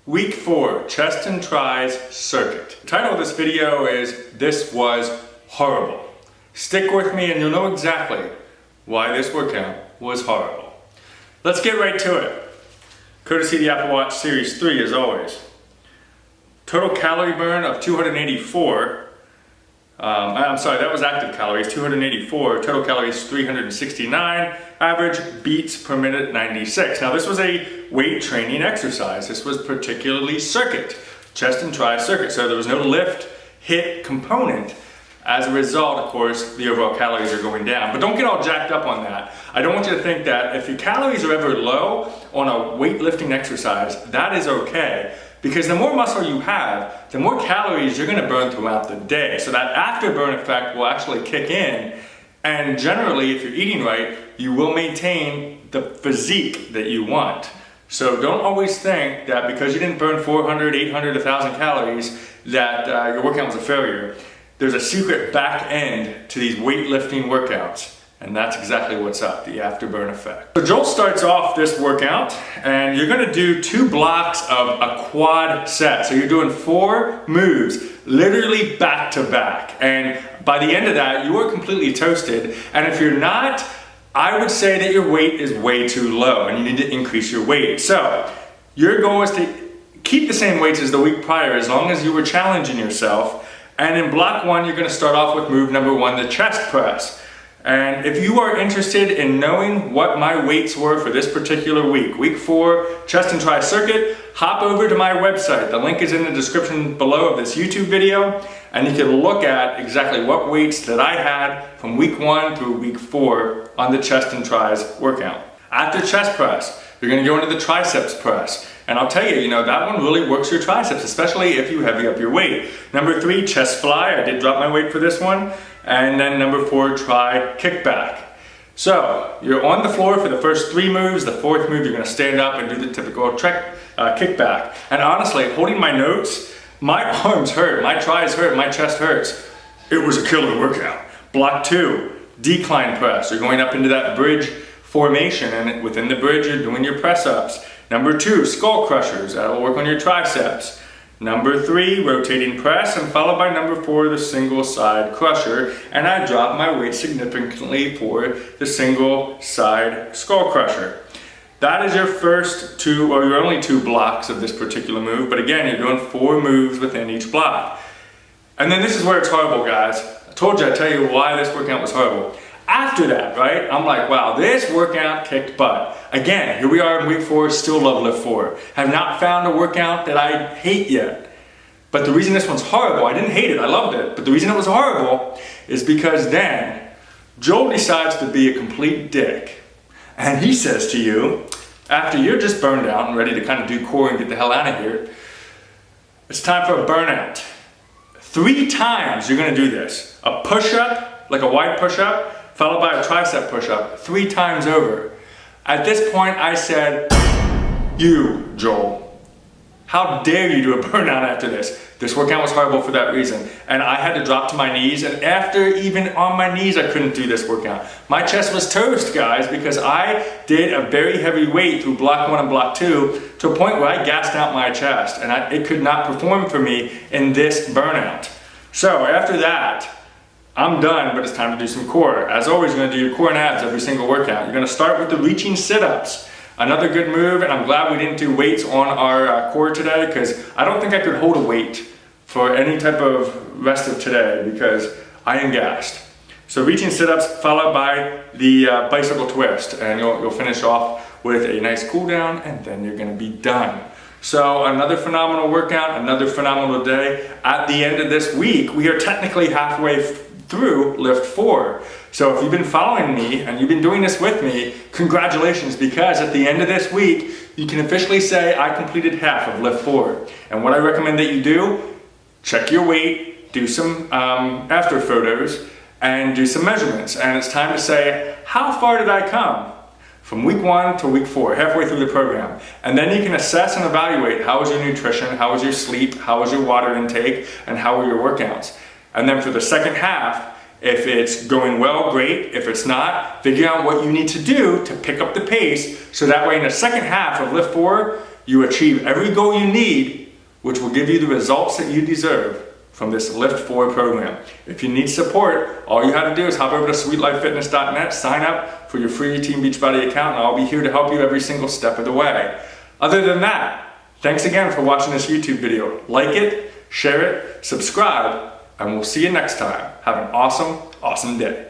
Week 4, chest and tries circuit. The title of this video is, This Was Horrible. Stick with me and you'll know exactly why this workout was horrible. Let's get right to it. Courtesy of the Apple Watch Series 3 as always. Total calorie burn of 284. I'm sorry, that was active calories, 284. Total calories 369. Average beats per minute 96. Now this was a weight training exercise. This was particularly circuit, chest and try circuit. So there was no lift hit component. As a result, of course, the overall calories are going down. But don't get all jacked up on that. I don't want you to think that if your calories are ever low on a weightlifting exercise, that is okay. Because the more muscle you have, the more calories you're gonna burn throughout the day. So that afterburn effect will actually kick in. And generally, if you're eating right, you will maintain the physique that you want. So don't always think that because you didn't burn 400, 800, 1,000 calories, that your workout was a failure. There's a secret back end to these weightlifting workouts. And that's exactly what's up, the afterburn effect. So Joel starts off this workout and you're gonna do 2 blocks of a quad set. So you're doing 4 moves, literally back to back. And by the end of that, you are completely toasted. And if you're not, I would say that your weight is way too low and you need to increase your weight. So your goal is to keep the same weights as the week prior as long as you were challenging yourself. And in block 1, you're gonna start off with move number 1, the chest press. And if you are interested in knowing what my weights were for this particular week, week 4, chest and try circuit, hop over to my website. The link is in the description below of this YouTube video, and you can look at exactly what weights that I had from week 1 through week 4 on the chest and tries workout. After chest press, you're gonna go into the triceps press. And I'll tell you, that one really works your triceps, especially if you heavy up your weight. Number 3, chest fly. I did drop my weight for this one. And then number 4, try kickback. So you're on the floor for the first 3 moves. The 4th move, you're gonna stand up and do the typical kickback. And honestly, holding my notes, my arms hurt, my tries hurt, my chest hurts. It was a killer workout. Block 2, decline press. You're going up into that bridge formation, and within the bridge, you're doing your press ups. Number 2, skull crushers. That'll work on your triceps. Number 3, rotating press, and followed by number 4, the single side crusher. And I dropped my weight significantly for the single side skull crusher. That is your first 2, or your only 2 blocks of this particular move. But again, you're doing 4 moves within each block. And then this is where it's horrible, guys. I told you, I'd tell you why this workout was horrible. After that, right, I'm like, wow, this workout kicked butt. Again, here we are in week 4, still love LIIFT4. Have not found a workout that I hate yet. But the reason this one's horrible, I didn't hate it, I loved it. But the reason it was horrible is because then Joel decides to be a complete dick. And he says to you, after you're just burned out and ready to kind of do core and get the hell out of here, it's time for a burnout. 3 times you're gonna do this. A push-up, like a wide push-up, followed by a tricep push-up 3 times over. At this point, I said, you, Joel, how dare you do a burnout after this? This workout was horrible for that reason. And I had to drop to my knees, and after even on my knees, I couldn't do this workout. My chest was toast, guys, because I did a very heavy weight through block 1 and block 2 to a point where I gassed out my chest, and it could not perform for me in this burnout. So after that, I'm done, but it's time to do some core. As always, you're gonna do your core and abs every single workout. You're gonna start with the reaching sit-ups. Another good move, and I'm glad we didn't do weights on our core today because I don't think I could hold a weight for any type of rest of today because I am gassed. So reaching sit-ups followed by the bicycle twist, and you'll finish off with a nice cool down, and then you're gonna be done. So another phenomenal workout, another phenomenal day. At the end of this week, we are technically halfway through LIIFT4. So if you've been following me and you've been doing this with me, congratulations, because at the end of this week, you can officially say I completed half of LIIFT4. And what I recommend that you do, check your weight, do some after photos, and do some measurements. And it's time to say, how far did I come? From week 1 to week 4, halfway through the program. And then you can assess and evaluate how was your nutrition, how was your sleep, how was your water intake, and how were your workouts. And then for the second half, if it's going well, great. If it's not, figure out what you need to do to pick up the pace so that way in the second half of LIIFT4, you achieve every goal you need, which will give you the results that you deserve from this LIIFT4 program. If you need support, all you have to do is hop over to sweetlifefitness.net, sign up for your free Team Beachbody account, and I'll be here to help you every single step of the way. Other than that, thanks again for watching this YouTube video. Like it, share it, subscribe, and we'll see you next time. Have an awesome, awesome day.